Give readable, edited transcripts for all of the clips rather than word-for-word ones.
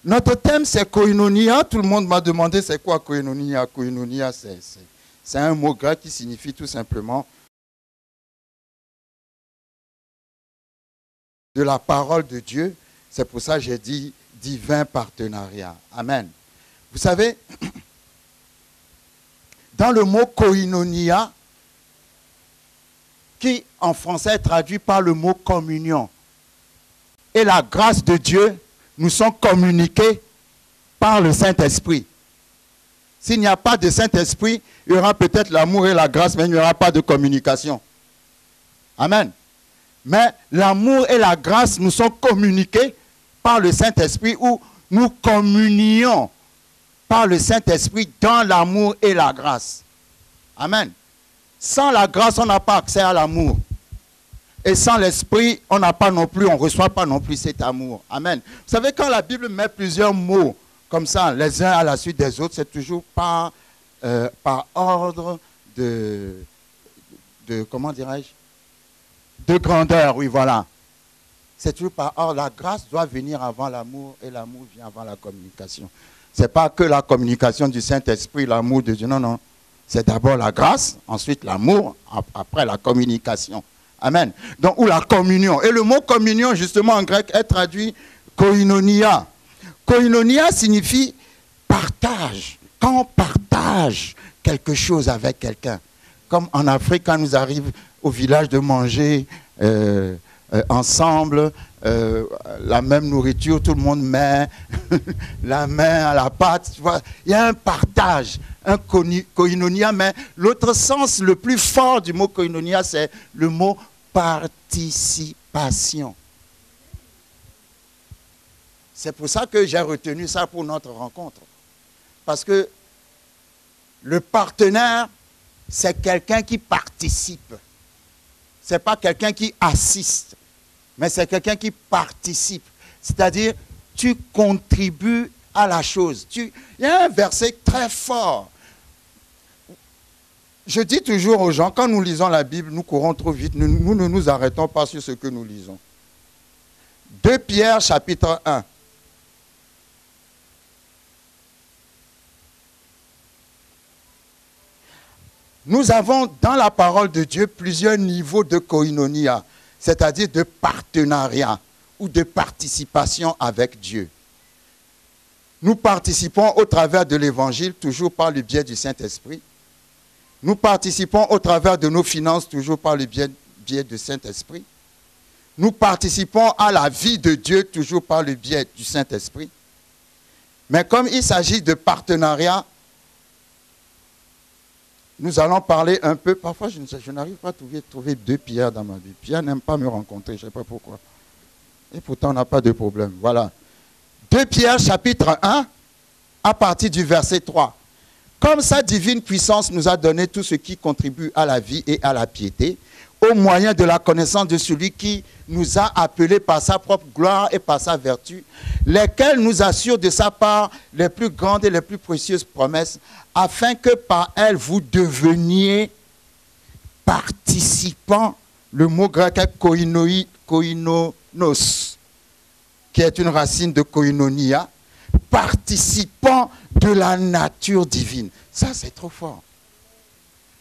Notre thème, c'est koinonia. Tout le monde m'a demandé c'est quoi koinonia. Koinonia, c'est un mot grec qui signifie tout simplement de la parole de Dieu. C'est pour ça que j'ai dit divin partenariat. Amen. Vous savez, dans le mot koinonia, qui en français est traduit par le mot communion, et la grâce de Dieu nous sont communiquées par le Saint-Esprit. S'il n'y a pas de Saint-Esprit, il y aura peut-être l'amour et la grâce, mais il n'y aura pas de communication. Amen. Mais l'amour et la grâce nous sont communiqués par le Saint-Esprit, où nous communions par le Saint-Esprit dans l'amour et la grâce. Amen. Sans la grâce, on n'a pas accès à l'amour. Et sans l'esprit, on n'a pas non plus, on ne reçoit pas non plus cet amour. Amen. Vous savez, quand la Bible met plusieurs mots comme ça, les uns à la suite des autres, c'est toujours par ordre de comment dirais-je, de grandeur, oui, voilà. C'est toujours par ordre. La grâce doit venir avant l'amour et l'amour vient avant la communication. Ce n'est pas que la communication du Saint-Esprit, l'amour de Dieu, non, non. C'est d'abord la grâce, ensuite l'amour, après la communication. Amen. Donc, ou la communion. Et le mot communion, justement, en grec, est traduit koinonia. Koinonia signifie partage. Quand on partage quelque chose avec quelqu'un. Comme en Afrique, quand nous arrive au village de manger ensemble, la même nourriture, tout le monde met la main à la pâte. Tu vois. Il y a un partage, un koinonia, mais l'autre sens le plus fort du mot koinonia, c'est le mot participation. C'est pour ça que j'ai retenu ça pour notre rencontre. Parce que le partenaire, c'est quelqu'un qui participe. Ce n'est pas quelqu'un qui assiste, mais c'est quelqu'un qui participe. C'est-à-dire, tu contribues à la chose. Il y a un verset très fort. Je dis toujours aux gens, quand nous lisons la Bible, nous courons trop vite, nous ne nous arrêtons pas sur ce que nous lisons. 2 Pierre, chapitre 1. Nous avons dans la parole de Dieu plusieurs niveaux de koinonia, c'est-à-dire de partenariat ou de participation avec Dieu. Nous participons au travers de l'Évangile, toujours par le biais du Saint-Esprit. Nous participons au travers de nos finances, toujours par le biais du Saint-Esprit. Nous participons à la vie de Dieu, toujours par le biais du Saint-Esprit. Mais comme il s'agit de partenariat, nous allons parler un peu. Parfois, je n'arrive pas à trouver 2 Pierre dans ma vie. Pierre n'aime pas me rencontrer, je ne sais pas pourquoi. Et pourtant, on n'a pas de problème. Voilà. 2 Pierre, chapitre 1, à partir du verset 3. Comme sa divine puissance nous a donné tout ce qui contribue à la vie et à la piété, au moyen de la connaissance de celui qui nous a appelés par sa propre gloire et par sa vertu, lesquels nous assurent de sa part les plus grandes et les plus précieuses promesses, afin que par elles vous deveniez participants, le mot grec est koinonos, qui est une racine de koinonia, participants de la nature divine. Ça, c'est trop fort.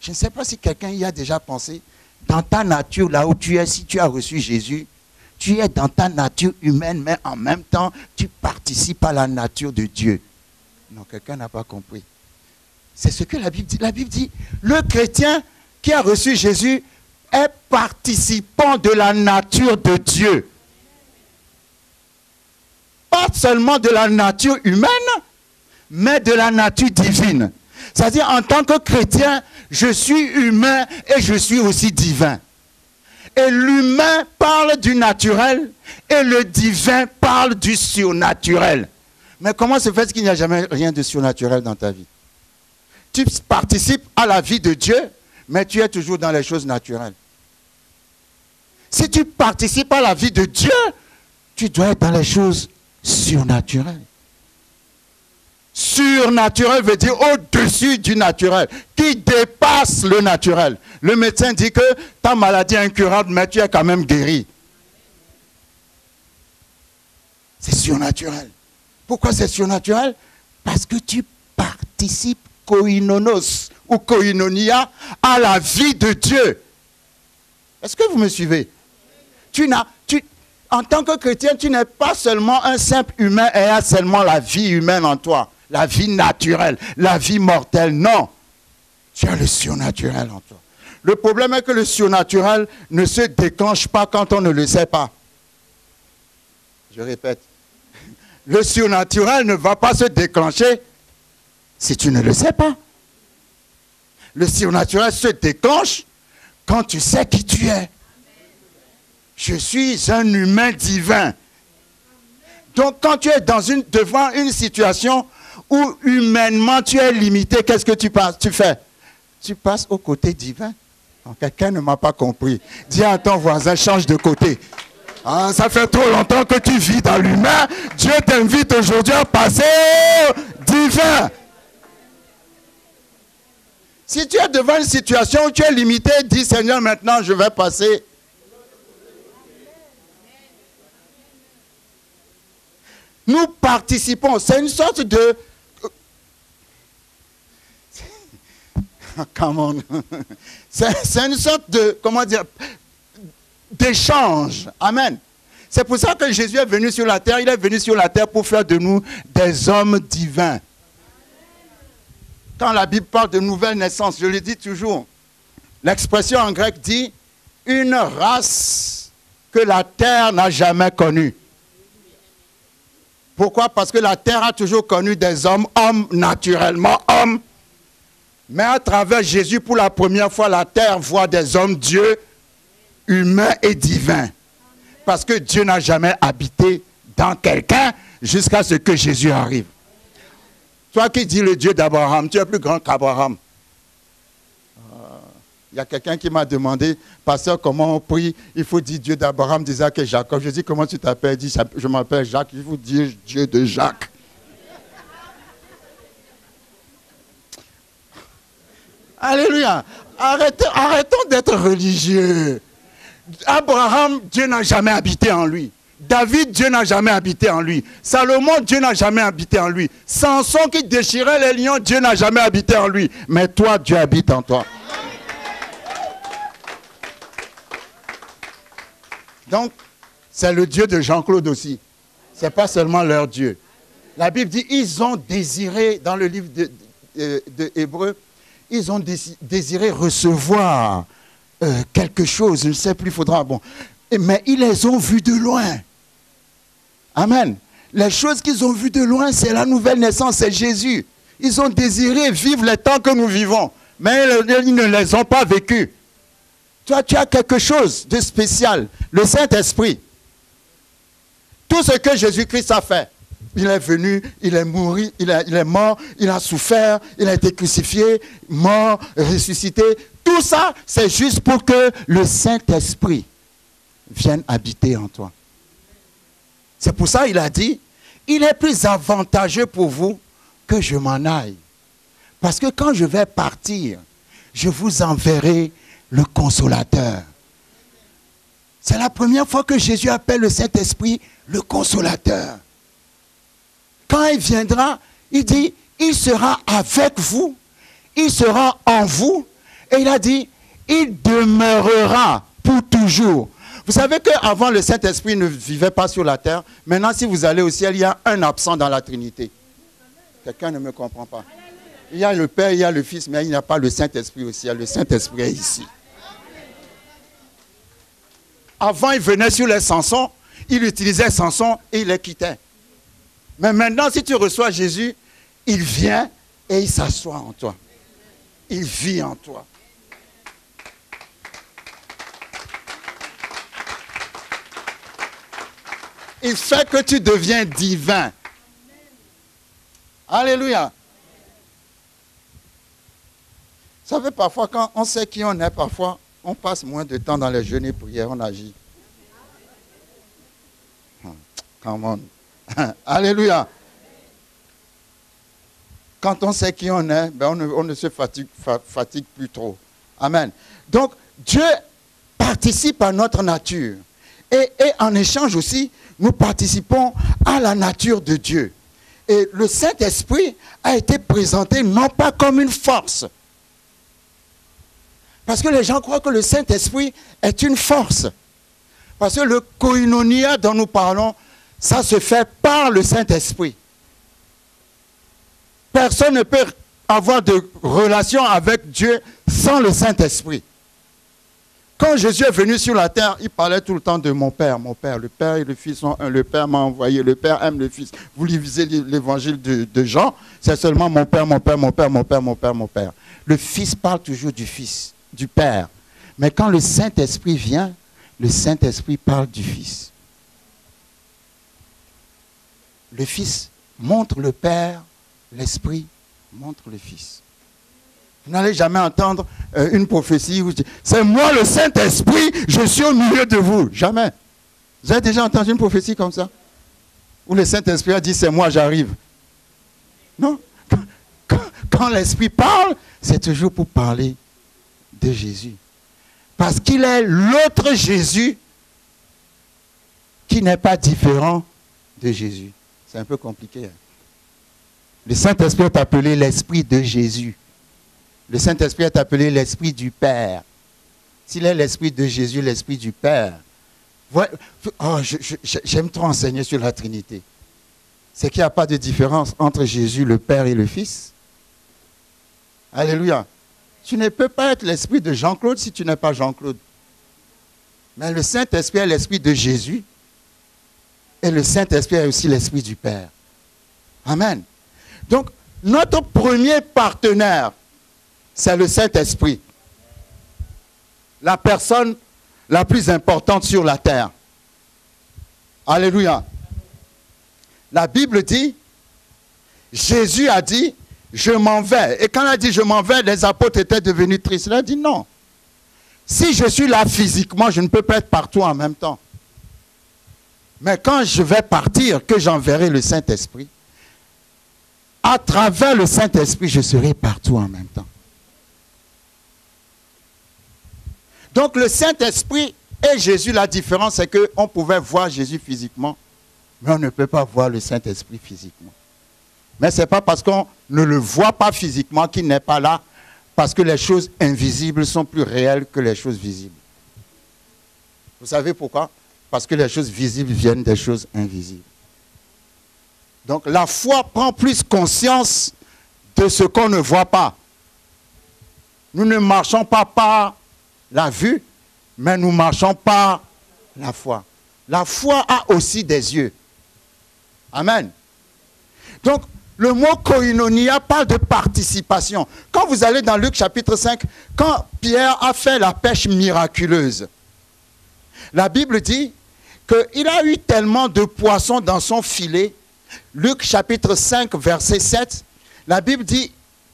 Je ne sais pas si quelqu'un y a déjà pensé. Dans ta nature, là où tu es, si tu as reçu Jésus, tu es dans ta nature humaine, mais en même temps, tu participes à la nature de Dieu. Non, quelqu'un n'a pas compris. C'est ce que la Bible dit. La Bible dit, le chrétien qui a reçu Jésus est participant de la nature de Dieu. Pas seulement de la nature humaine, mais de la nature divine. C'est-à-dire, en tant que chrétien, je suis humain et je suis aussi divin. Et l'humain parle du naturel et le divin parle du surnaturel. Mais comment se fait-il qu'il n'y a jamais rien de surnaturel dans ta vie? Tu participes à la vie de Dieu, mais tu es toujours dans les choses naturelles. Si tu participes à la vie de Dieu, tu dois être dans les choses surnaturelles. Surnaturel veut dire au-dessus du naturel, qui dépasse le naturel. Le médecin dit que ta maladie est incurable, mais tu es quand même guéri. C'est surnaturel. Pourquoi c'est surnaturel? Parce que tu participes koinonos ou koinonia à la vie de Dieu. Est-ce que vous me suivez? En tant que chrétien, tu n'es pas seulement un simple humain ayant seulement la vie humaine en toi, la vie naturelle, la vie mortelle. Non, tu as le surnaturel en toi. Le problème est que le surnaturel ne se déclenche pas quand on ne le sait pas. Je répète, le surnaturel ne va pas se déclencher si tu ne le sais pas. Le surnaturel se déclenche quand tu sais qui tu es. Je suis un humain divin. Donc quand tu es devant une situation où humainement tu es limité, qu'est-ce que tu fais? Tu passes au côté divin. Quelqu'un ne m'a pas compris. Dis à ton voisin, change de côté. Ah, ça fait trop longtemps que tu vis dans l'humain. Dieu t'invite aujourd'hui à passer au divin. Si tu es devant une situation où tu es limité, dis Seigneur, maintenant je vais passer. Nous participons. C'est une sorte de... Come on. C'est une sorte de, comment dire, d'échange. Amen. C'est pour ça que Jésus est venu sur la terre. Il est venu sur la terre pour faire de nous des hommes divins. Quand la Bible parle de nouvelle naissance, je le dis toujours, l'expression en grec dit une race que la terre n'a jamais connue. Pourquoi? Parce que la terre a toujours connu des hommes, hommes naturellement, hommes. Mais à travers Jésus, pour la première fois, la terre voit des hommes, Dieu, humains et divins. Parce que Dieu n'a jamais habité dans quelqu'un jusqu'à ce que Jésus arrive. Toi qui dis le Dieu d'Abraham, tu es plus grand qu'Abraham. Il y a quelqu'un qui m'a demandé, pasteur, comment on prie? Il faut dire Dieu d'Abraham, d'Isaac et Jacob. Je dis, comment tu t'appelles? Il dit, je m'appelle Jacques. Il faut dire Dieu de Jacques. Alléluia. Arrêtons d'être religieux. Abraham, Dieu n'a jamais habité en lui. David, Dieu n'a jamais habité en lui. Salomon, Dieu n'a jamais habité en lui. Samson qui déchirait les lions, Dieu n'a jamais habité en lui. Mais toi, Dieu habite en toi. Donc, c'est le Dieu de Jean-Claude aussi. Ce n'est pas seulement leur Dieu. La Bible dit, ils ont désiré, dans le livre de Hébreux, ils ont désiré recevoir quelque chose, je ne sais plus, il faudra, bon. Mais ils les ont vus de loin. Amen. Les choses qu'ils ont vues de loin, c'est la nouvelle naissance, c'est Jésus. Ils ont désiré vivre les temps que nous vivons, mais ils ne les ont pas vécus. Toi, tu as quelque chose de spécial, le Saint-Esprit. Tout ce que Jésus-Christ a fait. Il est venu, il est mort, il est mort, il a souffert, il a été crucifié, mort, ressuscité. Tout ça, c'est juste pour que le Saint-Esprit vienne habiter en toi. C'est pour ça qu'il a dit, il est plus avantageux pour vous que je m'en aille. Parce que quand je vais partir, je vous enverrai le consolateur. C'est la première fois que Jésus appelle le Saint-Esprit le consolateur. Quand il viendra, il dit, il sera avec vous, il sera en vous, et il a dit, il demeurera pour toujours. Vous savez qu'avant, le Saint-Esprit ne vivait pas sur la terre. Maintenant, si vous allez au ciel, il y a un absent dans la Trinité. Quelqu'un ne me comprend pas. Il y a le Père, il y a le Fils, mais il n'y a pas le Saint-Esprit au ciel. Le Saint-Esprit est ici. Avant, il venait sur les Samson, il utilisait Samson et il les quittait. Mais maintenant, si tu reçois Jésus, il vient et il s'assoit en toi. Il vit en toi. Il fait que tu deviens divin. Alléluia. Vous savez, parfois, quand on sait qui on est, parfois, on passe moins de temps dans les jeûnes et prières, on agit. Come on. Alléluia. Quand on sait qui on est, ben on ne se fatigue plus trop. Amen. Donc, Dieu participe à notre nature. Et en échange aussi, nous participons à la nature de Dieu. Et le Saint-Esprit a été présenté non pas comme une force. Parce que les gens croient que le Saint-Esprit est une force. Parce que le koinonia dont nous parlons, ça se fait par le Saint-Esprit. Personne ne peut avoir de relation avec Dieu sans le Saint-Esprit. Quand Jésus est venu sur la terre, il parlait tout le temps de mon Père, mon Père. Le Père et le Fils sont un. Le Père m'a envoyé, le Père aime le Fils. Vous lisez l'évangile de Jean, c'est seulement mon Père, mon Père, mon Père, mon Père, mon Père, mon Père. Le Fils parle toujours du Fils, du Père. Mais quand le Saint-Esprit vient, le Saint-Esprit parle du Fils. Le Fils montre le Père, l'Esprit montre le Fils. Vous n'allez jamais entendre une prophétie où c'est moi le Saint-Esprit, je suis au milieu de vous. Jamais. Vous avez déjà entendu une prophétie comme ça? Où le Saint-Esprit a dit c'est moi, j'arrive. Non. Quand l'Esprit parle, c'est toujours pour parler de Jésus. Parce qu'il est l'autre Jésus qui n'est pas différent de Jésus. C'est un peu compliqué. Hein? Le Saint-Esprit est appelé l'Esprit de Jésus. Le Saint-Esprit est appelé l'Esprit du Père. S'il est l'Esprit de Jésus, l'Esprit du Père. Oh, j'aime trop enseigner sur la Trinité. C'est qu'il n'y a pas de différence entre Jésus, le Père et le Fils. Alléluia. Tu ne peux pas être l'Esprit de Jean-Claude si tu n'es pas Jean-Claude. Mais le Saint-Esprit est l'Esprit de Jésus. Et le Saint-Esprit est aussi l'Esprit du Père. Amen. Donc, notre premier partenaire, c'est le Saint-Esprit. La personne la plus importante sur la terre. Alléluia. La Bible dit, Jésus a dit, je m'en vais. Et quand il a dit je m'en vais, les apôtres étaient devenus tristes. Il a dit non. Si je suis là physiquement, je ne peux pas être partout en même temps. Mais quand je vais partir, que j'enverrai le Saint-Esprit, à travers le Saint-Esprit, je serai partout en même temps. Donc le Saint-Esprit et Jésus, la différence, c'est qu'on pouvait voir Jésus physiquement, mais on ne peut pas voir le Saint-Esprit physiquement. Mais ce n'est pas parce qu'on ne le voit pas physiquement qu'il n'est pas là, parce que les choses invisibles sont plus réelles que les choses visibles. Vous savez pourquoi? Parce que les choses visibles viennent des choses invisibles. Donc la foi prend plus conscience de ce qu'on ne voit pas. Nous ne marchons pas par la vue, mais nous marchons par la foi. La foi a aussi des yeux. Amen. Donc, le mot koinonia parle de participation. Quand vous allez dans Luc chapitre 5, quand Pierre a fait la pêche miraculeuse, la Bible dit qu'il a eu tellement de poissons dans son filet. Luc chapitre 5, verset 7, la Bible dit,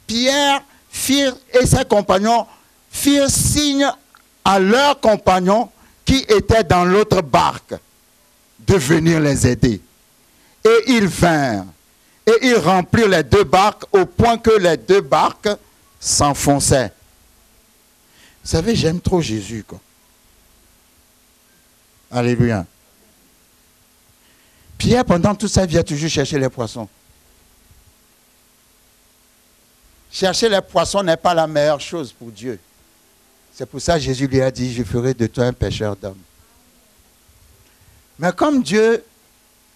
Pierre et ses compagnons firent signe à leurs compagnons qui étaient dans l'autre barque de venir les aider. Et ils vinrent. Et ils remplirent les deux barques au point que les deux barques s'enfonçaient. Vous savez, j'aime trop Jésus, quoi. Alléluia. Pierre, pendant toute sa vie, a toujours cherché les poissons. Chercher les poissons n'est pas la meilleure chose pour Dieu. C'est pour ça que Jésus lui a dit, je ferai de toi un pêcheur d'hommes. Mais comme Dieu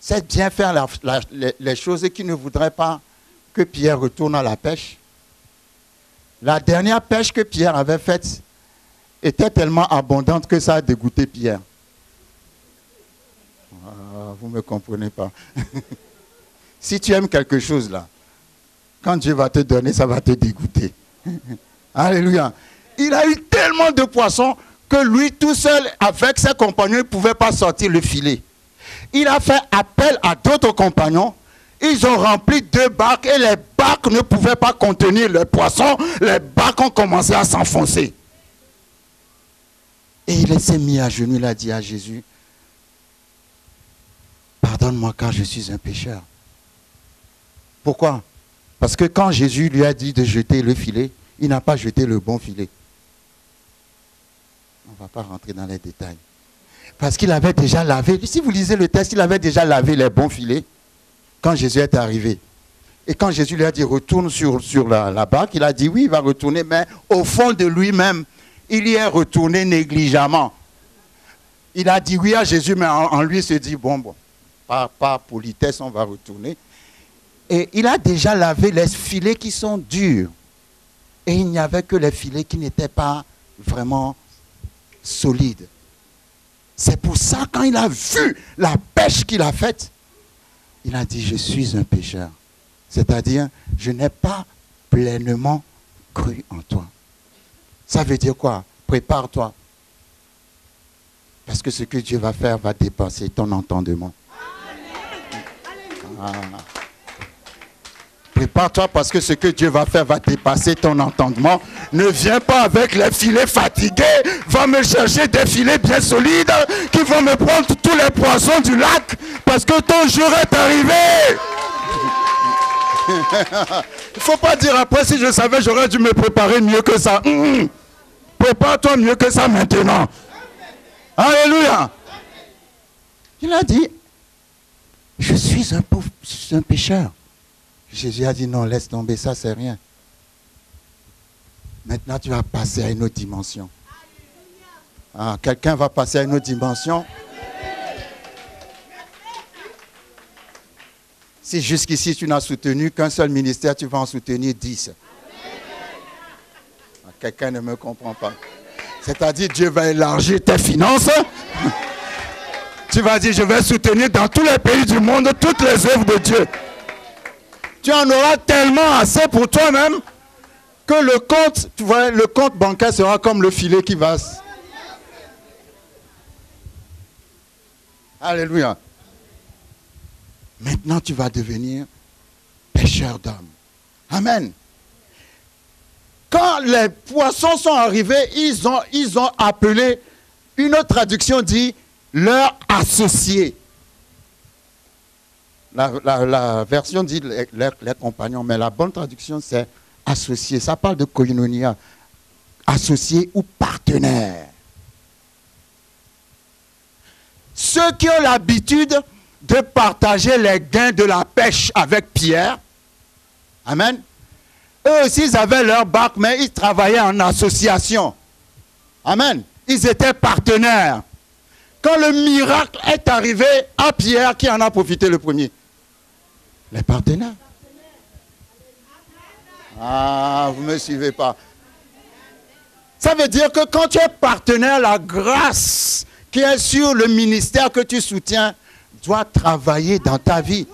sait bien faire les choses et qu'il ne voudrait pas que Pierre retourne à la pêche, la dernière pêche que Pierre avait faite était tellement abondante que ça a dégoûté Pierre. Ah, vous ne me comprenez pas. Si tu aimes quelque chose là, quand Dieu va te donner, ça va te dégoûter. Alléluia. Il a eu tellement de poissons que lui tout seul, avec ses compagnons, ne pouvait pas sortir le filet. Il a fait appel à d'autres compagnons. Ils ont rempli 2 barques et les barques ne pouvaient pas contenir les poissons. Les barques ont commencé à s'enfoncer. Et il s'est mis à genoux, il a dit à Jésus, pardonne-moi car je suis un pécheur. Pourquoi? Parce que quand Jésus lui a dit de jeter le filet, il n'a pas jeté le bon filet. On ne va pas rentrer dans les détails. Parce qu'il avait déjà lavé, si vous lisez le texte, il avait déjà lavé les bons filets. quand Jésus est arrivé. Et quand Jésus lui a dit retourne sur la barque, il a dit oui, il va retourner, mais au fond de lui-même, il y est retourné négligemment. Il a dit oui à Jésus, mais en lui il se dit bon, par politesse, on va retourner. Et il a déjà lavé les filets qui sont durs. Et il n'y avait que les filets qui n'étaient pas vraiment solides. C'est pour ça, quand il a vu la pêche qu'il a faite, il a dit, je suis un pécheur. C'est-à-dire, je n'ai pas pleinement cru en toi. Ça veut dire quoi? Prépare-toi. Parce que ce que Dieu va faire va dépasser ton entendement. Ah. Prépare-toi parce que ce que Dieu va faire va dépasser ton entendement. Ne viens pas avec les filets fatigués. Va me chercher des filets bien solides qui vont me prendre tous les poissons du lac parce que ton jour est arrivé. Il ne faut pas dire après, si je savais, j'aurais dû me préparer mieux que ça. Prépare-toi mieux que ça maintenant. Alléluia. Il a dit, je suis un pécheur. Jésus a dit non, laisse tomber, ça c'est rien. Maintenant tu vas passer à une autre dimension. Ah, quelqu'un va passer à une autre dimension. Si jusqu'ici tu n'as soutenu qu'un seul ministère, tu vas en soutenir 10. Ah, quelqu'un ne me comprend pas. C'est-à-dire Dieu va élargir tes finances. Tu vas dire je vais soutenir dans tous les pays du monde toutes les œuvres de Dieu. Tu en auras tellement assez pour toi-même que le compte, tu vois, le compte bancaire sera comme le filet qui va. Alléluia. Maintenant, tu vas devenir pêcheur d'hommes. Amen. Quand les poissons sont arrivés, ils ont appelé, une autre traduction dit, leurs associés. La version dit les compagnons, mais la bonne traduction c'est associé. Ça parle de koinonia, associé ou partenaire. Ceux qui ont l'habitude de partager les gains de la pêche avec Pierre, amen. Eux aussi ils avaient leur barque, mais ils travaillaient en association. Amen. Ils étaient partenaires. Quand le miracle est arrivé à Pierre, qui en a profité le premier? Les partenaires. Ah, vous ne me suivez pas. Ça veut dire que quand tu es partenaire, la grâce qui est sur le ministère que tu soutiens doit travailler dans ta vie.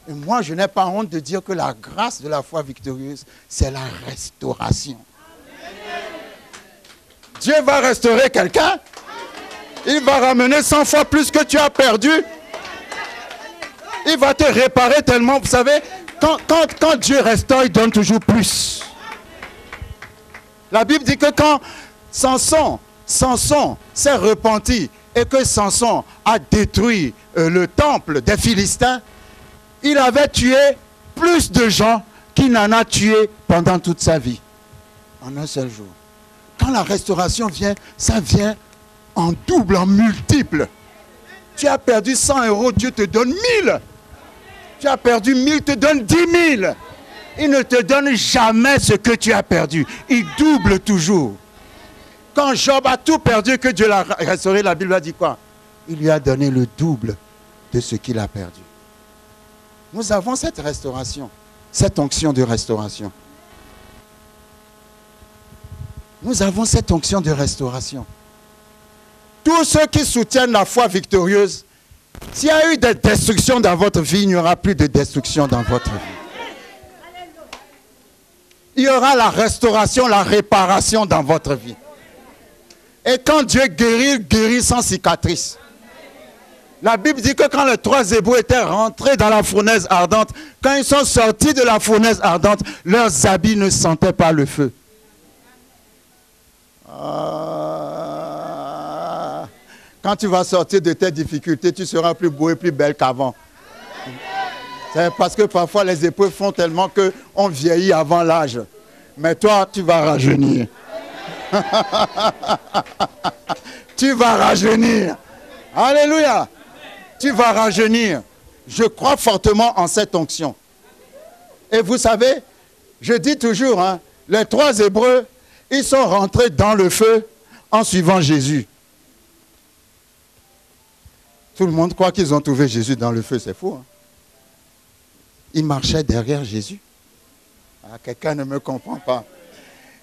Et moi, je n'ai pas honte de dire que la grâce de la foi victorieuse, c'est la restauration. Dieu va restaurer quelqu'un. Il va ramener 100 fois plus que tu as perdu. Il va te réparer tellement. Vous savez, quand Dieu restaure, il donne toujours plus. La Bible dit que quand Samson s'est repenti et que Samson a détruit le temple des Philistins, il avait tué plus de gens qu'il n'en a tué pendant toute sa vie. En un seul jour. Quand la restauration vient, ça vient en double, en multiple. Tu as perdu 100 €, Dieu te donne 1000. Tu as perdu 1000, te donne 10 000. Il ne te donne jamais ce que tu as perdu. Il double toujours. Quand Job a tout perdu, que Dieu l'a restauré, la Bible a dit quoi? Il lui a donné le double de ce qu'il a perdu. Nous avons cette restauration, cette onction de restauration. Nous avons cette onction de restauration. Tous ceux qui soutiennent la foi victorieuse, s'il y a eu des destructions dans votre vie, il n'y aura plus de destruction dans votre vie. Il y aura la restauration, la réparation dans votre vie. Et quand Dieu guérit, il guérit sans cicatrice. La Bible dit que quand les 3 Hébreux étaient rentrés dans la fournaise ardente, quand ils sont sortis de la fournaise ardente, leurs habits ne sentaient pas le feu. Quand tu vas sortir de tes difficultés, tu seras plus beau et plus belle qu'avant. C'est parce que parfois les épreuves font tellement qu'on vieillit avant l'âge. Mais toi, tu vas rajeunir. Tu vas rajeunir. Alléluia. Tu vas rajeunir. Je crois fortement en cette onction. Et vous savez, je dis toujours, hein, les 3 Hébreux, ils sont rentrés dans le feu en suivant Jésus. Tout le monde croit qu'ils ont trouvé Jésus dans le feu, c'est faux. Hein? Ils marchaient derrière Jésus. Ah, quelqu'un ne me comprend pas.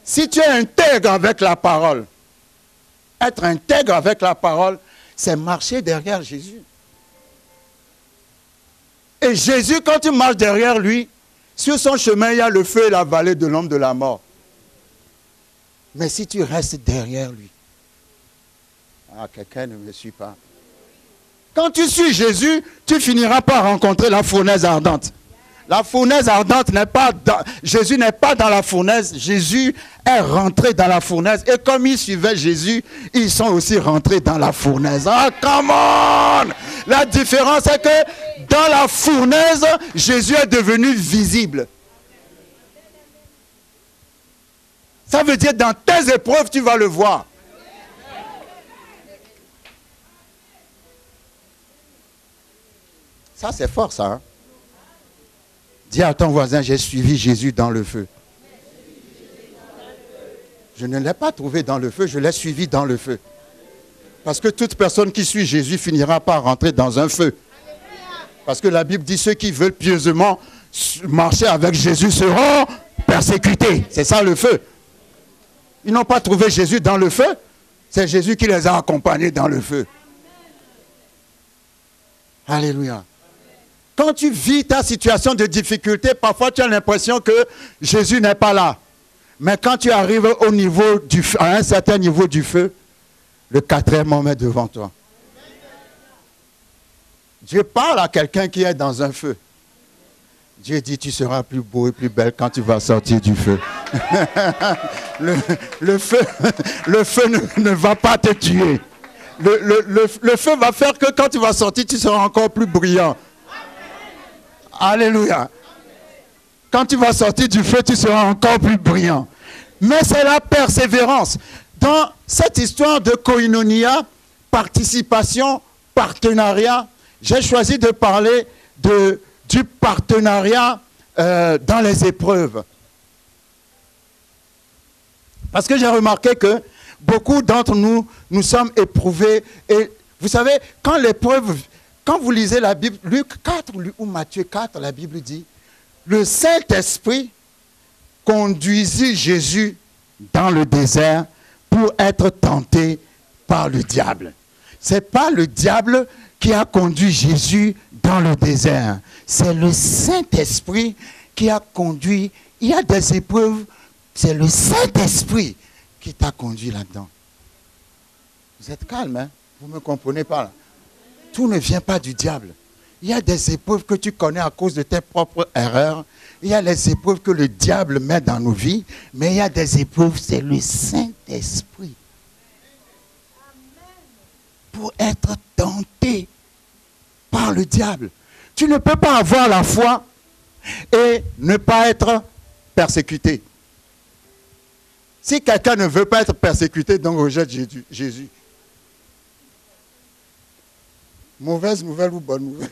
Si tu es intègre avec la parole, être intègre avec la parole, c'est marcher derrière Jésus. Et Jésus, quand tu marches derrière lui, sur son chemin, il y a le feu et la vallée de l'ombre de la mort. Mais si tu restes derrière lui, ah, quelqu'un ne me suit pas. Quand tu suis Jésus, tu finiras par rencontrer la fournaise ardente. La fournaise ardente n'est pas dans... Jésus n'est pas dans la fournaise. Jésus est rentré dans la fournaise. Et comme ils suivaient Jésus, ils sont aussi rentrés dans la fournaise. Ah, come on! La différence est que dans la fournaise, Jésus est devenu visible. Ça veut dire dans tes épreuves, tu vas le voir. Ça, c'est fort, ça. Hein? Dis à ton voisin, j'ai suivi Jésus dans le feu. Je ne l'ai pas trouvé dans le feu, je l'ai suivi dans le feu. Parce que toute personne qui suit Jésus finira par rentrer dans un feu. Parce que la Bible dit, ceux qui veulent pieusement marcher avec Jésus seront persécutés. C'est ça le feu. Ils n'ont pas trouvé Jésus dans le feu. C'est Jésus qui les a accompagnés dans le feu. Alléluia. Quand tu vis ta situation de difficulté, parfois tu as l'impression que Jésus n'est pas là. Mais quand tu arrives au niveau à un certain niveau du feu, le 4e homme est devant toi. Dieu parle à quelqu'un qui est dans un feu. Dieu dit, tu seras plus beau et plus belle quand tu vas sortir du feu. le feu ne va pas te tuer. Le feu va faire que quand tu vas sortir, tu seras encore plus brillant. Alléluia. Quand tu vas sortir du feu, tu seras encore plus brillant. Mais c'est la persévérance. Dans cette histoire de koinonia, participation, partenariat, j'ai choisi de parler du partenariat dans les épreuves. Parce que j'ai remarqué que beaucoup d'entre nous, nous sommes éprouvés. Et vous savez, quand l'épreuve... Quand vous lisez la Bible, Luc 4 ou Matthieu 4, la Bible dit, le Saint-Esprit conduisit Jésus dans le désert pour être tenté par le diable. Ce n'est pas le diable qui a conduit Jésus dans le désert. C'est le Saint-Esprit qui a conduit. Il y a des épreuves, c'est le Saint-Esprit qui t'a conduit là-dedans. Vous êtes calme, hein? Vous ne me comprenez pas là? Tout ne vient pas du diable. Il y a des épreuves que tu connais à cause de tes propres erreurs. Il y a les épreuves que le diable met dans nos vies. Mais il y a des épreuves, c'est le Saint-Esprit. Pour être tenté par le diable. Tu ne peux pas avoir la foi et ne pas être persécuté. Si quelqu'un ne veut pas être persécuté, donc rejette Jésus. Mauvaise nouvelle ou bonne nouvelle?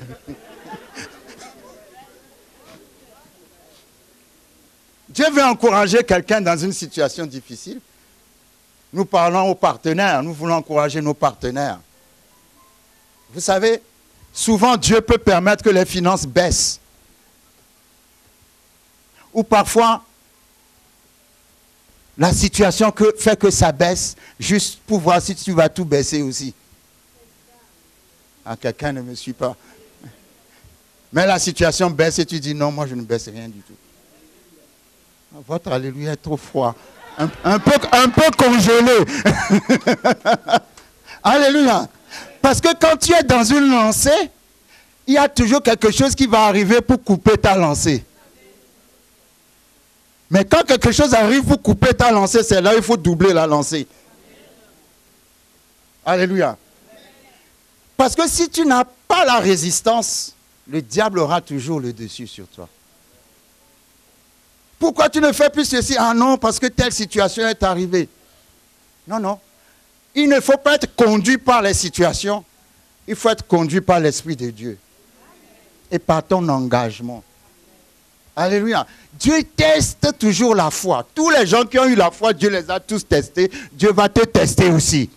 Dieu veut encourager quelqu'un dans une situation difficile. Nous parlons aux partenaires, nous voulons encourager nos partenaires. Vous savez, souvent Dieu peut permettre que les finances baissent. Ou parfois, la situation fait que ça baisse, juste pour voir si tu vas tout baisser aussi. Ah, quelqu'un ne me suit pas. Mais la situation baisse et tu dis non, moi je ne baisse rien du tout. Votre alléluia est trop froid. Un peu congelé. Alléluia. Parce que quand tu es dans une lancée, il y a toujours quelque chose qui va arriver pour couper ta lancée. Mais quand quelque chose arrive pour couper ta lancée, c'est là où il faut doubler la lancée. Alléluia. Parce que si tu n'as pas la résistance, le diable aura toujours le dessus sur toi. Pourquoi tu ne fais plus ceci? Ah non, parce que telle situation est arrivée. Non, non. Il ne faut pas être conduit par les situations, Il faut être conduit par l'Esprit de Dieu et par ton engagement. Alléluia. Dieu teste toujours la foi. Tous les gens qui ont eu la foi, Dieu les a tous testés. Dieu va te tester aussi.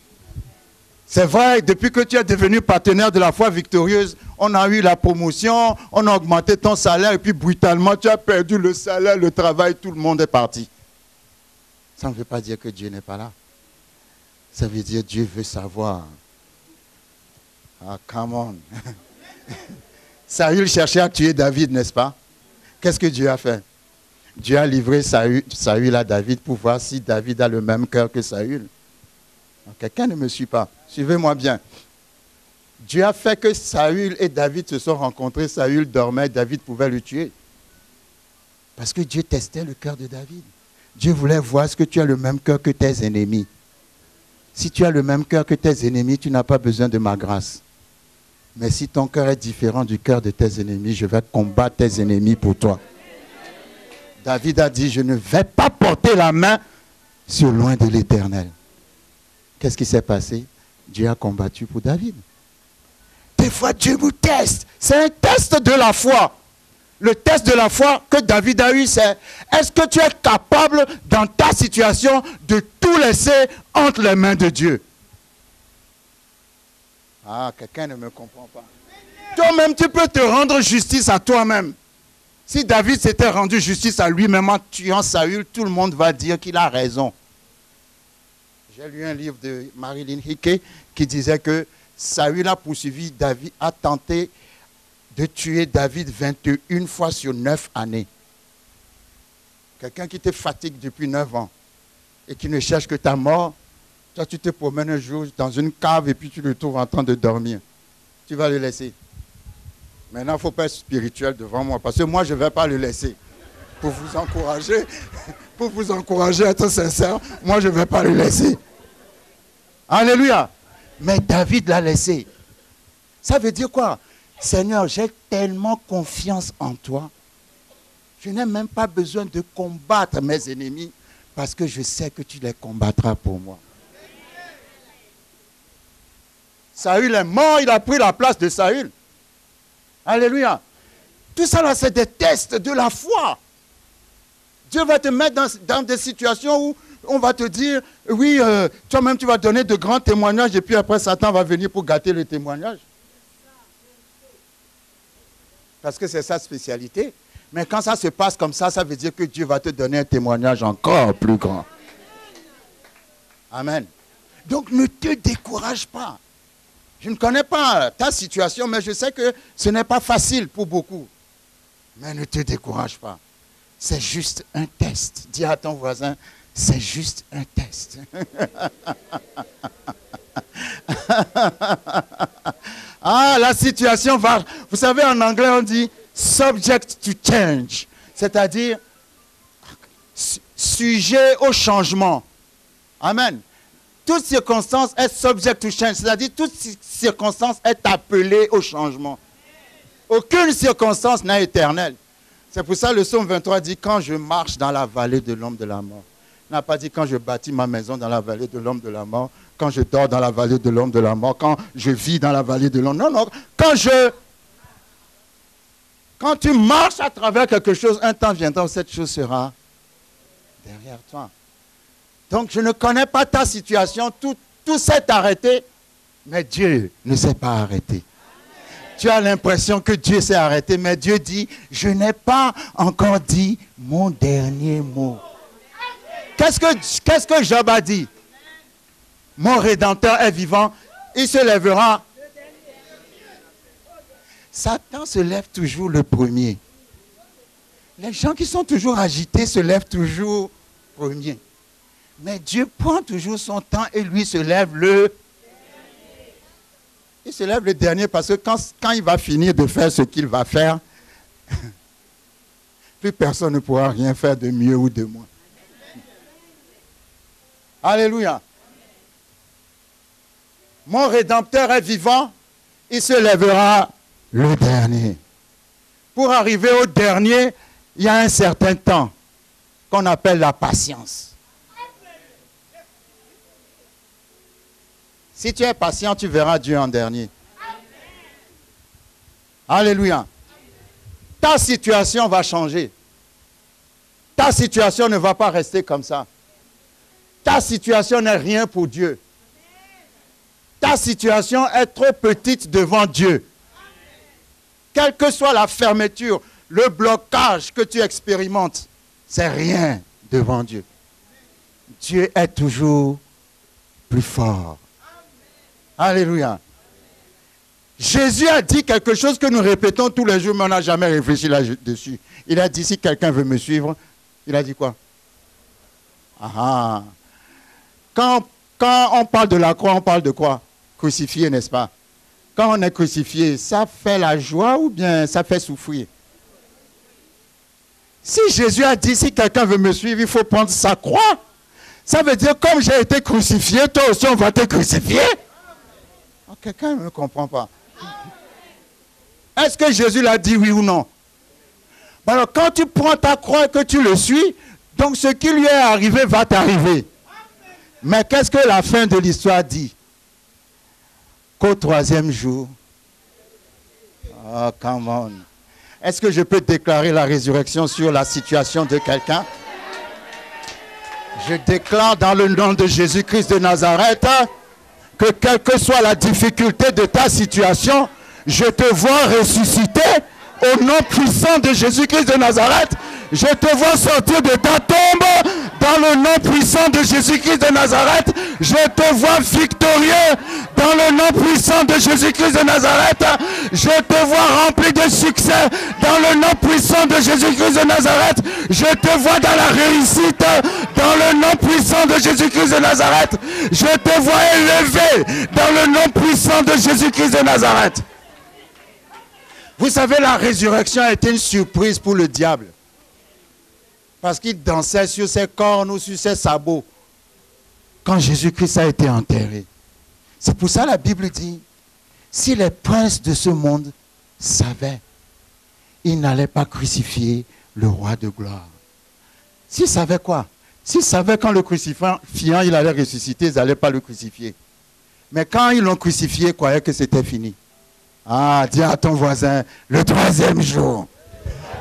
C'est vrai, depuis que tu es devenu partenaire de la foi victorieuse, on a eu la promotion, on a augmenté ton salaire et puis brutalement, tu as perdu le salaire, le travail, tout le monde est parti. Ça ne veut pas dire que Dieu n'est pas là. Ça veut dire que Dieu veut savoir. Ah, come on. Saül cherchait à tuer David, n'est-ce pas? Qu'est-ce que Dieu a fait? Dieu a livré Saül à David pour voir si David a le même cœur que Saül. Quelqu'un ne me suit pas. Suivez-moi bien. Dieu a fait que Saül et David se sont rencontrés. Saül dormait, David pouvait le tuer. Parce que Dieu testait le cœur de David. Dieu voulait voir est-ce que tu as le même cœur que tes ennemis. Si tu as le même cœur que tes ennemis, tu n'as pas besoin de ma grâce. Mais si ton cœur est différent du cœur de tes ennemis, je vais combattre tes ennemis pour toi. David a dit, je ne vais pas porter la main sur loin de l'Éternel. Qu'est-ce qui s'est passé? Dieu a combattu pour David. Des fois, Dieu vous teste. C'est un test de la foi. Le test de la foi que David a eu, c'est est-ce que tu es capable, dans ta situation, de tout laisser entre les mains de Dieu? Ah, quelqu'un ne me comprend pas. Toi-même, tu peux te rendre justice à toi-même. Si David s'était rendu justice à lui-même en tuant Saül, tout le monde va dire qu'il a raison. J'ai lu un livre de Marilyn Hickey qui disait que Saül a poursuivi David, a tenté de tuer David 21 fois sur 9 années. Quelqu'un qui te fatigue depuis 9 ans et qui ne cherche que ta mort, toi tu te promènes un jour dans une cave et puis tu le trouves en train de dormir. Tu vas le laisser. Maintenant, il ne faut pas être spirituel devant moi parce que moi, je ne vais pas le laisser. Pour vous encourager à être sincère, moi, je ne vais pas le laisser. Alléluia. Mais David l'a laissé. Ça veut dire quoi? Seigneur, j'ai tellement confiance en toi. Je n'ai même pas besoin de combattre mes ennemis parce que je sais que tu les combattras pour moi. Saül est mort, il a pris la place de Saül. Alléluia. Tout ça là, c'est des tests de la foi. Dieu va te mettre dans des situations où on va te dire, oui, toi-même tu vas donner de grands témoignages et puis après Satan va venir pour gâter le témoignage. Parce que c'est sa spécialité. Mais quand ça se passe comme ça, ça veut dire que Dieu va te donner un témoignage encore plus grand. Amen. Donc ne te décourage pas. Je ne connais pas ta situation, mais je sais que ce n'est pas facile pour beaucoup. Mais ne te décourage pas. C'est juste un test. Dis à ton voisin, c'est juste un test. Ah, la situation va... Vous savez, en anglais, on dit subject to change. C'est-à-dire sujet au changement. Amen. Toute circonstance est subject to change. C'est-à-dire toute circonstance est appelée au changement. Aucune circonstance n'est éternelle. C'est pour ça que le psaume 23 dit, quand je marche dans la vallée de l'ombre de la mort. Il n'a pas dit quand je bâtis ma maison dans la vallée de l'ombre de la mort, quand je dors dans la vallée de l'ombre de la mort, quand je vis dans la vallée de l'ombre. Non, non, quand tu marches à travers quelque chose, un temps viendra où cette chose sera derrière toi. Donc je ne connais pas ta situation, tout s'est arrêté, mais Dieu ne s'est pas arrêté. Tu as l'impression que Dieu s'est arrêté, mais Dieu dit, je n'ai pas encore dit mon dernier mot. Qu'est-ce que Job a dit? Mon Rédempteur est vivant, il se lèvera. Satan se lève toujours le premier. Les gens qui sont toujours agités se lèvent toujours premier. Mais Dieu prend toujours son temps et lui se lève le... Il se lève le dernier parce que quand il va finir de faire ce qu'il va faire, plus personne ne pourra rien faire de mieux ou de moins. Alléluia. Mon Rédempteur est vivant, il se lèvera le dernier. Pour arriver au dernier, il y a un certain temps qu'on appelle la patience. Si tu es patient, tu verras Dieu en dernier. Alléluia. Ta situation va changer. Ta situation ne va pas rester comme ça. Ta situation n'est rien pour Dieu. Ta situation est trop petite devant Dieu. Quelle que soit la fermeture, le blocage que tu expérimentes, c'est rien devant Dieu. Dieu est toujours plus fort. Alléluia. Jésus a dit quelque chose que nous répétons tous les jours, mais on n'a jamais réfléchi là-dessus. Il a dit, si quelqu'un veut me suivre, il a dit quoi? Quand on parle de la croix, on parle de quoi? Crucifié, n'est-ce pas? Quand on est crucifié, ça fait la joie ou bien ça fait souffrir? Si Jésus a dit, si quelqu'un veut me suivre, il faut prendre sa croix. Ça veut dire, comme j'ai été crucifié, toi aussi on va te crucifier. Oh, quelqu'un ne me comprend pas. Est-ce que Jésus l'a dit oui ou non? Alors quand tu prends ta croix et que tu le suis, donc ce qui lui est arrivé va t'arriver. Mais qu'est-ce que la fin de l'histoire dit? Qu'au troisième jour, oh come on. Est-ce que je peux déclarer la résurrection sur la situation de quelqu'un? Je déclare dans le nom de Jésus-Christ de Nazareth que quelle que soit la difficulté de ta situation, je te vois ressusciter au nom puissant de Jésus-Christ de Nazareth. Je te vois sortir de ta tombe dans le nom puissant de Jésus-Christ de Nazareth. Je te vois victorieux dans le nom puissant de Jésus-Christ de Nazareth. Je te vois rempli de succès dans le nom puissant de Jésus-Christ de Nazareth. Je te vois dans la réussite dans le nom puissant de Jésus-Christ de Nazareth. Je te vois élevé dans le nom puissant de Jésus-Christ de Nazareth. Vous savez, la résurrection a été une surprise pour le diable. Parce qu'il dansait sur ses cornes ou sur ses sabots quand Jésus-Christ a été enterré. C'est pour ça que la Bible dit, si les princes de ce monde savaient, ils n'allaient pas crucifier le roi de gloire. S'ils savaient quoi? S'ils savaient quand le crucifiant, il allait ressusciter, ils n'allaient pas le crucifier. Mais quand ils l'ont crucifié, ils croyaient que c'était fini. Ah, dis à ton voisin, le troisième jour.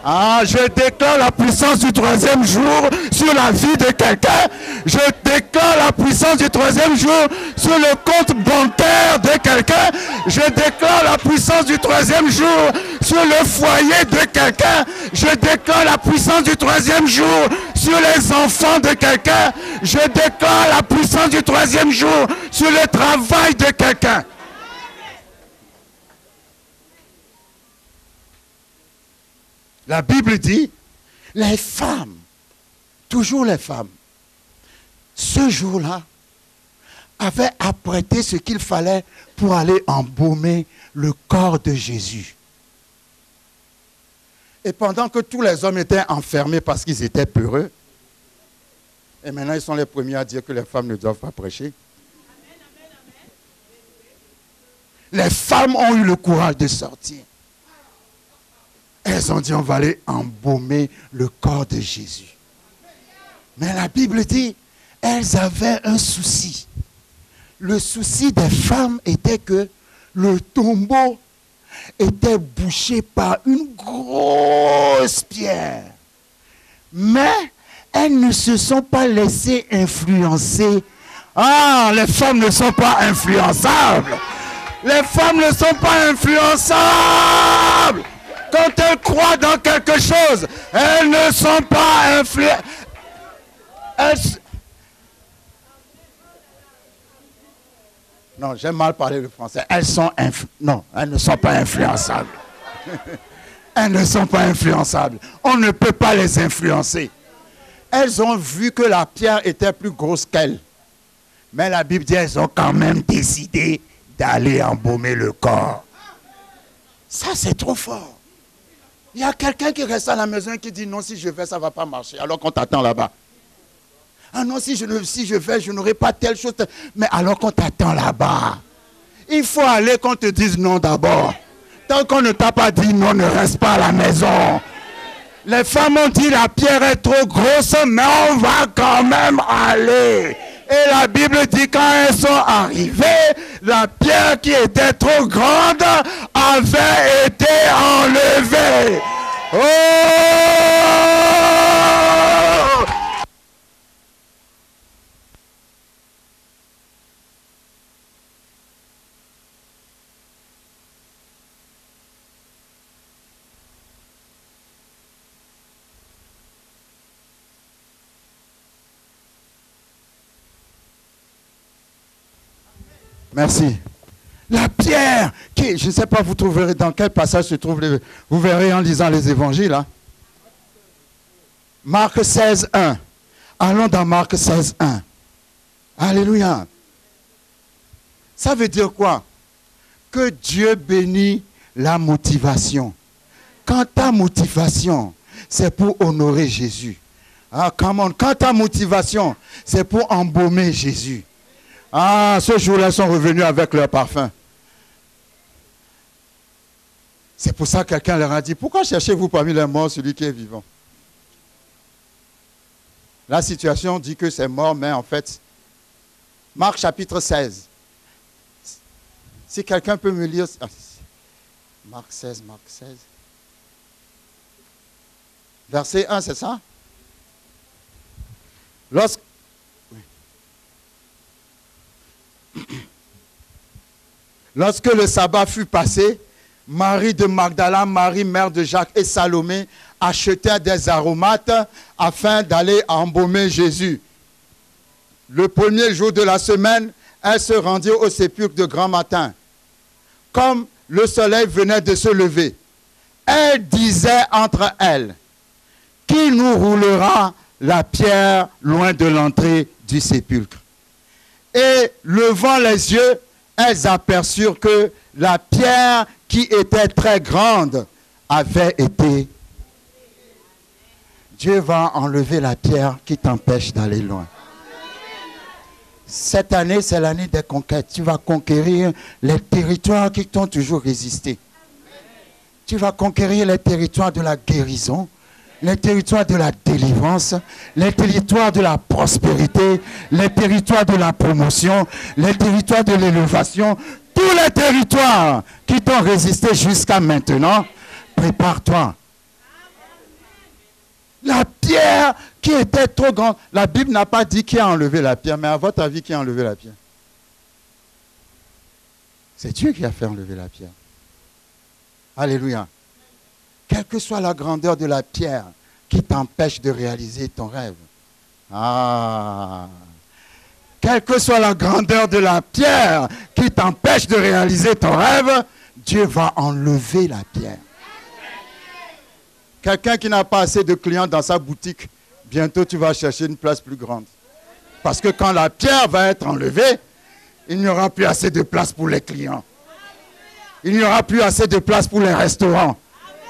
Ah, je déclare la puissance du troisième jour sur la vie de quelqu'un. Je déclare la puissance du troisième jour sur le compte bancaire de quelqu'un. Je déclare la puissance du troisième jour sur le foyer de quelqu'un. Je déclare la puissance du troisième jour sur les enfants de quelqu'un. Je déclare la puissance du troisième jour sur le travail de quelqu'un. La Bible dit, les femmes, toujours les femmes, ce jour-là, avaient apprêté ce qu'il fallait pour aller embaumer le corps de Jésus. Et pendant que tous les hommes étaient enfermés parce qu'ils étaient peureux, et maintenant ils sont les premiers à dire que les femmes ne doivent pas prêcher. Les femmes ont eu le courage de sortir. Elles ont dit, on va aller embaumer le corps de Jésus. Mais la Bible dit, elles avaient un souci. Le souci des femmes était que le tombeau était bouché par une grosse pierre. Mais elles ne se sont pas laissées influencer. Ah, les femmes ne sont pas influençables. Les femmes ne sont pas influençables. Quand elles croient dans quelque chose, elles ne sont pas influençables. Non, j'ai mal parlé le français. Elles sont non, elles ne sont pas influençables. Elles ne sont pas influençables. On ne peut pas les influencer. Elles ont vu que la pierre était plus grosse qu'elles. Mais la Bible dit qu'elles ont quand même décidé d'aller embaumer le corps. Ça, c'est trop fort. Il y a quelqu'un qui reste à la maison et qui dit non, si je vais, ça ne va pas marcher, alors qu'on t'attend là-bas. Ah non, si je vais, je n'aurai pas telle chose, mais alors qu'on t'attend là-bas. Il faut aller qu'on te dise non d'abord. Tant qu'on ne t'a pas dit non, ne reste pas à la maison. Les femmes ont dit la pierre est trop grosse, mais on va quand même aller. Et la Bible dit quand elles sont arrivées, la pierre qui était trop grande avait été enlevé. Oh! Merci. La pierre, qui, je ne sais pas, vous trouverez dans quel passage se trouve, vous verrez en lisant les évangiles. Hein? Marc 16, 1. Allons dans Marc 16, 1. Alléluia. Ça veut dire quoi? Que Dieu bénit la motivation. Quand ta motivation, c'est pour honorer Jésus. Ah, come on. Quand ta motivation, c'est pour embaumer Jésus. Ah, ce jour-là, ils sont revenus avec leur parfum. C'est pour ça que quelqu'un leur a dit, pourquoi cherchez-vous parmi les morts celui qui est vivant? La situation dit que c'est mort, mais en fait, Marc chapitre 16. Si quelqu'un peut me lire, Marc 16. Verset 1, c'est ça? Lorsque le sabbat fut passé, Marie de Magdala, Marie mère de Jacques et Salomé achetèrent des aromates afin d'aller embaumer Jésus. Le premier jour de la semaine, elles se rendirent au sépulcre de grand matin. Comme le soleil venait de se lever, elles disaient entre elles, « Qui nous roulera la pierre loin de l'entrée du sépulcre ?» Et levant les yeux, elles aperçurent que la pierre qui était très grande avait été. Dieu va enlever la pierre qui t'empêche d'aller loin. Cette année, c'est l'année des conquêtes. Tu vas conquérir les territoires qui t'ont toujours résisté. Tu vas conquérir les territoires de la guérison, les territoires de la délivrance, les territoires de la prospérité, les territoires de la promotion, les territoires de l'élévation, tous les territoires qui t'ont résisté jusqu'à maintenant, prépare-toi. La pierre qui était trop grande, la Bible n'a pas dit qui a enlevé la pierre, mais à votre avis, qui a enlevé la pierre? C'est Dieu qui a fait enlever la pierre. Alléluia. Quelle que soit la grandeur de la pierre qui t'empêche de réaliser ton rêve. Ah. Quelle que soit la grandeur de la pierre qui t'empêche de réaliser ton rêve, Dieu va enlever la pierre. Quelqu'un qui n'a pas assez de clients dans sa boutique, bientôt tu vas chercher une place plus grande. Parce que quand la pierre va être enlevée, il n'y aura plus assez de place pour les clients. Il n'y aura plus assez de place pour les restaurants.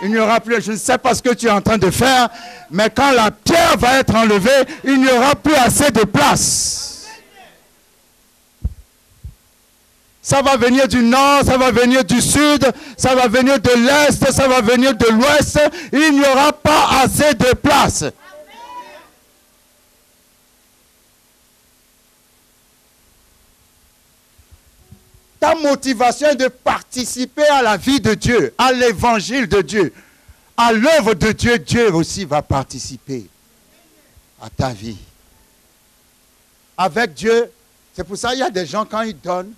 Il n'y aura plus, je ne sais pas ce que tu es en train de faire, mais quand la pierre va être enlevée, il n'y aura plus assez de place. Ça va venir du nord, ça va venir du sud, ça va venir de l'est, ça va venir de l'ouest. Il n'y aura pas assez de place. Ta motivation est de participer à la vie de Dieu, à l'évangile de Dieu, à l'œuvre de Dieu. Dieu aussi va participer à ta vie. Avec Dieu, c'est pour ça qu'il y a des gens, quand ils donnent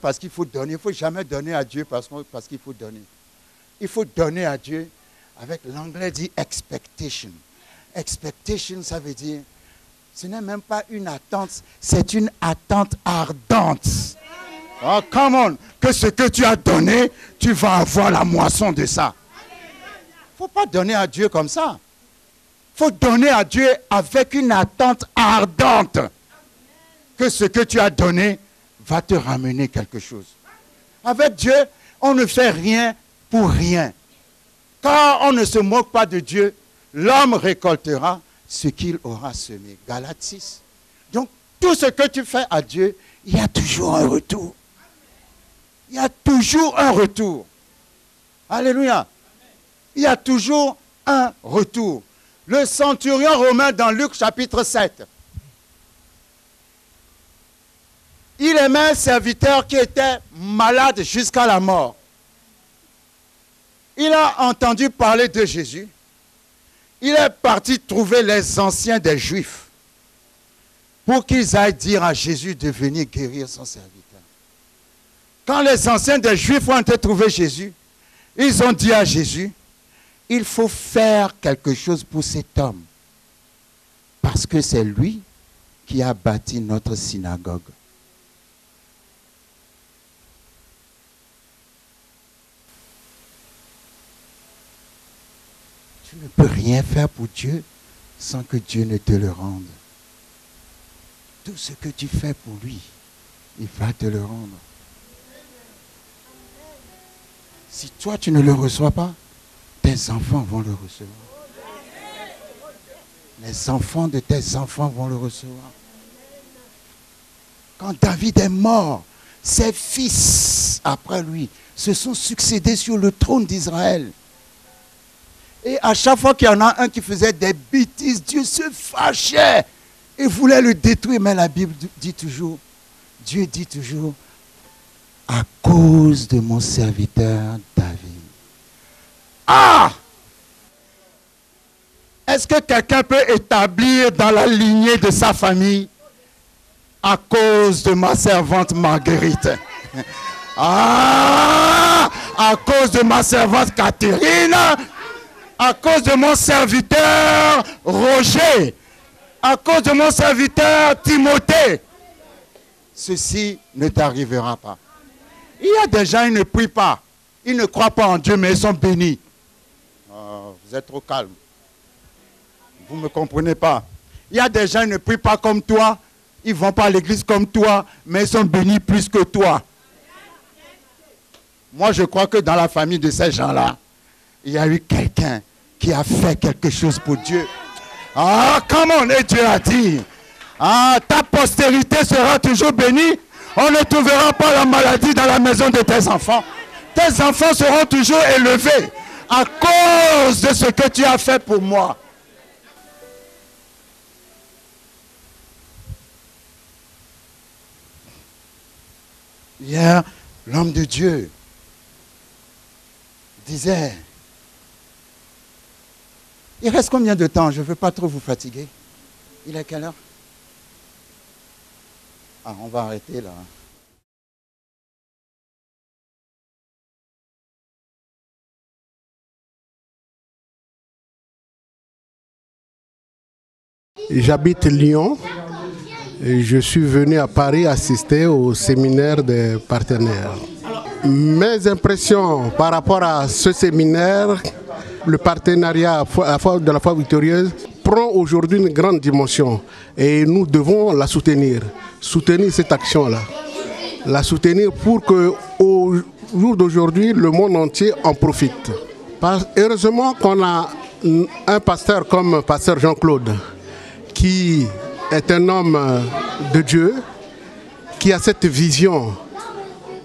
parce qu'il faut donner. Il ne faut jamais donner à Dieu parce qu'il faut donner. Il faut donner à Dieu avec, l'anglais dit expectation. Expectation, ça veut dire, ce n'est même pas une attente, c'est une attente ardente. Oh, come on, que ce que tu as donné, tu vas avoir la moisson de ça. Il ne faut pas donner à Dieu comme ça. Il faut donner à Dieu avec une attente ardente. Que ce que tu as donné va te ramener quelque chose. Avec Dieu, on ne fait rien pour rien. Car on ne se moque pas de Dieu, l'homme récoltera ce qu'il aura semé. Galates 6. Donc, tout ce que tu fais à Dieu, il y a toujours un retour. Il y a toujours un retour. Alléluia. Il y a toujours un retour. Le centurion romain dans Luc chapitre 7. Il aimait un serviteur qui était malade jusqu'à la mort. Il a entendu parler de Jésus. Il est parti trouver les anciens des Juifs pour qu'ils aillent dire à Jésus de venir guérir son serviteur. Quand les anciens des Juifs ont été trouver Jésus, ils ont dit à Jésus, il faut faire quelque chose pour cet homme. Parce que c'est lui qui a bâti notre synagogue. Tu ne peux rien faire pour Dieu sans que Dieu ne te le rende. Tout ce que tu fais pour lui, il va te le rendre. Si toi tu ne le reçois pas, tes enfants vont le recevoir. Les enfants de tes enfants vont le recevoir. Quand David est mort, ses fils, après lui, se sont succédés sur le trône d'Israël. Et à chaque fois qu'il y en a un qui faisait des bêtises, Dieu se fâchait et voulait le détruire. Mais la Bible dit toujours, Dieu dit toujours, à cause de mon serviteur David. Ah! Est-ce que quelqu'un peut établir dans la lignée de sa famille à cause de ma servante Marguerite? Ah! À cause de ma servante Catherine, à cause de mon serviteur Roger, à cause de mon serviteur Timothée, ceci ne t'arrivera pas. Il y a des gens, ils ne prient pas, ils ne croient pas en Dieu, mais ils sont bénis. Oh, vous êtes trop calme. Vous ne me comprenez pas. Il y a des gens qui ne prient pas comme toi, ils ne vont pas à l'église comme toi, mais ils sont bénis plus que toi. Moi, je crois que dans la famille de ces gens-là, il y a eu quelqu'un qui a fait quelque chose pour Dieu. Ah, comment Dieu a dit, ah, ta postérité sera toujours bénie. On ne trouvera pas la maladie dans la maison de tes enfants. Tes enfants seront toujours élevés à cause de ce que tu as fait pour moi. Hier, l'homme de Dieu disait, il reste combien de temps? Je ne veux pas trop vous fatiguer. Il est quelle heure? Ah, on va arrêter là. J'habite Lyon. Et je suis venu à Paris assister au séminaire des partenaires. Mes impressions par rapport à ce séminaire, le partenariat de la foi victorieuse prend aujourd'hui une grande dimension et nous devons la soutenir cette action-là. La soutenir pour qu'au jour d'aujourd'hui, le monde entier en profite. Heureusement qu'on a un pasteur comme pasteur Jean-Claude qui est un homme de Dieu, qui a cette vision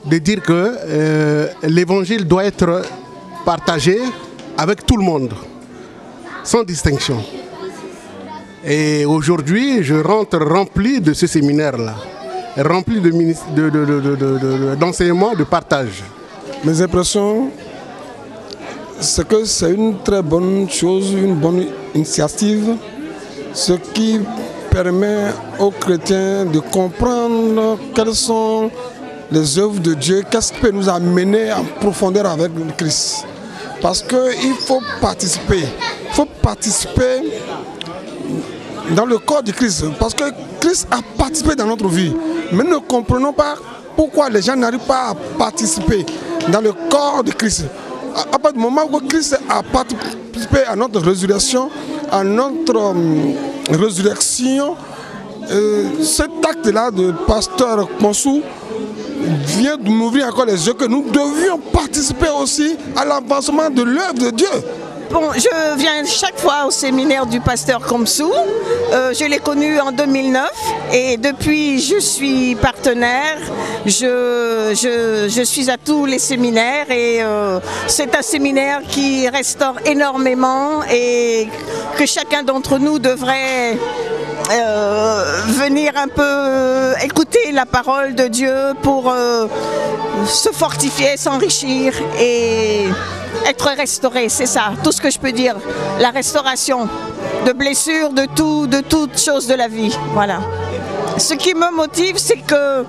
de dire que l'évangile doit être partagé avec tout le monde, sans distinction. Et aujourd'hui, je rentre rempli de ce séminaire-là, rempli d'enseignements, de partage. Mes impressions, c'est que c'est une très bonne chose, une bonne initiative, ce qui permet aux chrétiens de comprendre quelles sont les œuvres de Dieu, qu'est-ce qui peut nous amener en profondeur avec le Christ. Parce qu'il faut participer dans le corps du Christ, parce que Christ a participé dans notre vie. Mais nous ne comprenons pas pourquoi les gens n'arrivent pas à participer dans le corps de Christ. À partir du moment où Christ a participé à notre résurrection, à notre résurrection, cet acte-là de pasteur Monsou vient de m'ouvrir encore les yeux que nous devions participer aussi à l'avancement de l'œuvre de Dieu. Bon, je viens chaque fois au séminaire du pasteur Komsou. Je l'ai connu en 2009 et depuis je suis partenaire. Je suis à tous les séminaires et c'est un séminaire qui restaure énormément et que chacun d'entre nous devrait venir un peu écouter la parole de Dieu pour se fortifier, s'enrichir et être restauré, c'est ça, tout ce que je peux dire. La restauration de blessures, de toutes choses de la vie. Voilà. Ce qui me motive, c'est que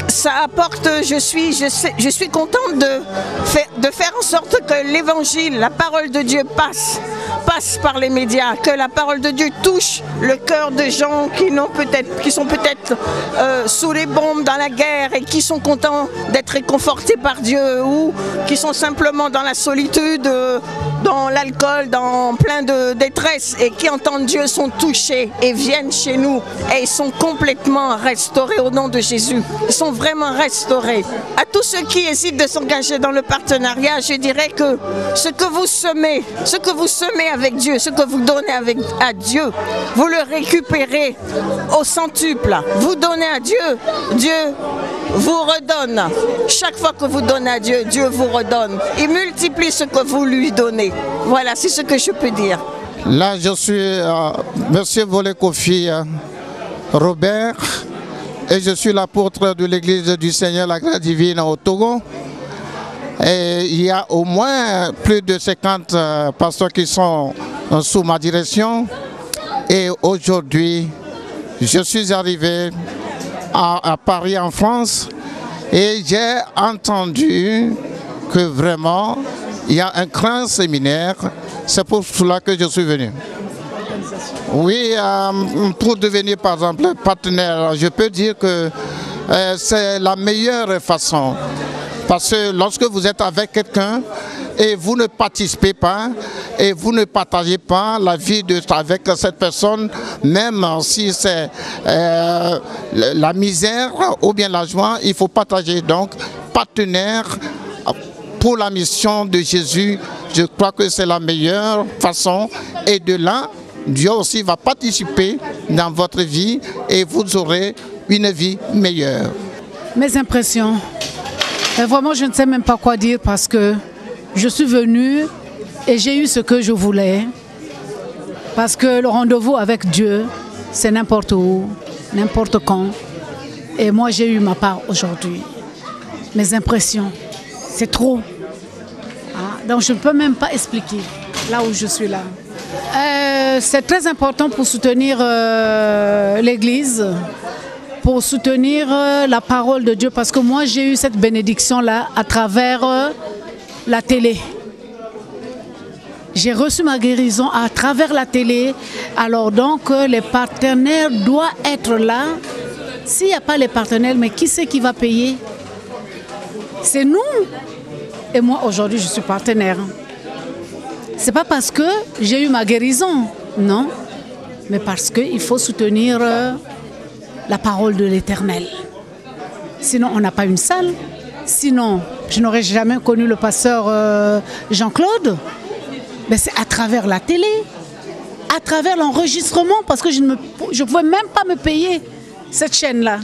ça apporte, je suis contente de faire en sorte que l'évangile, la parole de Dieu passe par les médias, que la parole de Dieu touche le cœur de gens qui sont peut-être sous les bombes dans la guerre et qui sont contents d'être réconfortés par Dieu, ou qui sont simplement dans la solitude, dans l'alcool, dans plein de détresse, et qui entendent Dieu, sont touchés et viennent chez nous et ils sont complètement restaurés au nom de Jésus. Ils sont vraiment restaurés. À tous ceux qui hésitent de s'engager dans le partenariat, je dirais que ce que vous semez avec Dieu, ce que vous donnez à Dieu, vous le récupérez au centuple. Vous donnez à Dieu, Dieu vous redonne. Chaque fois que vous donnez à Dieu, Dieu vous redonne. Il multiplie ce que vous lui donnez. Voilà, c'est ce que je peux dire. Là, je suis Monsieur Volé Kofi Robert, et je suis l'apôtre de l'Église du Seigneur, la Grâce Divine au Togo. Et il y a au moins plus de 50 pasteurs qui sont sous ma direction. Et aujourd'hui, je suis arrivé à Paris, en France, et j'ai entendu que vraiment il y a un grand séminaire. C'est pour cela que je suis venu. Oui, pour devenir par exemple partenaire, je peux dire que c'est la meilleure façon. Parce que lorsque vous êtes avec quelqu'un et vous ne participez pas et vous ne partagez pas la vie avec cette personne, même si c'est la misère ou bien la joie, il faut partager. Donc, partenaire pour la mission de Jésus, je crois que c'est la meilleure façon. Et de là, Dieu aussi va participer dans votre vie et vous aurez une vie meilleure. Mes impressions. Vraiment, je ne sais même pas quoi dire parce que je suis venue et j'ai eu ce que je voulais. Parce que le rendez-vous avec Dieu, c'est n'importe où, n'importe quand. Et moi, j'ai eu ma part aujourd'hui. Mes impressions, c'est trop. Donc, je ne peux même pas expliquer là où je suis là. C'est très important pour soutenir l'Église, pour soutenir la parole de Dieu, parce que moi j'ai eu cette bénédiction-là à travers la télé. J'ai reçu ma guérison à travers la télé, alors donc les partenaires doivent être là. S'il n'y a pas les partenaires, mais qui c'est qui va payer? C'est nous. Et moi aujourd'hui je suis partenaire. C'est pas parce que j'ai eu ma guérison, non, mais parce qu'il faut soutenir la parole de l'Éternel. Sinon, on n'a pas une salle. Sinon, je n'aurais jamais connu le pasteur Jean-Claude. Mais c'est à travers la télé, à travers l'enregistrement, parce que je ne pouvais même pas me payer cette chaîne-là.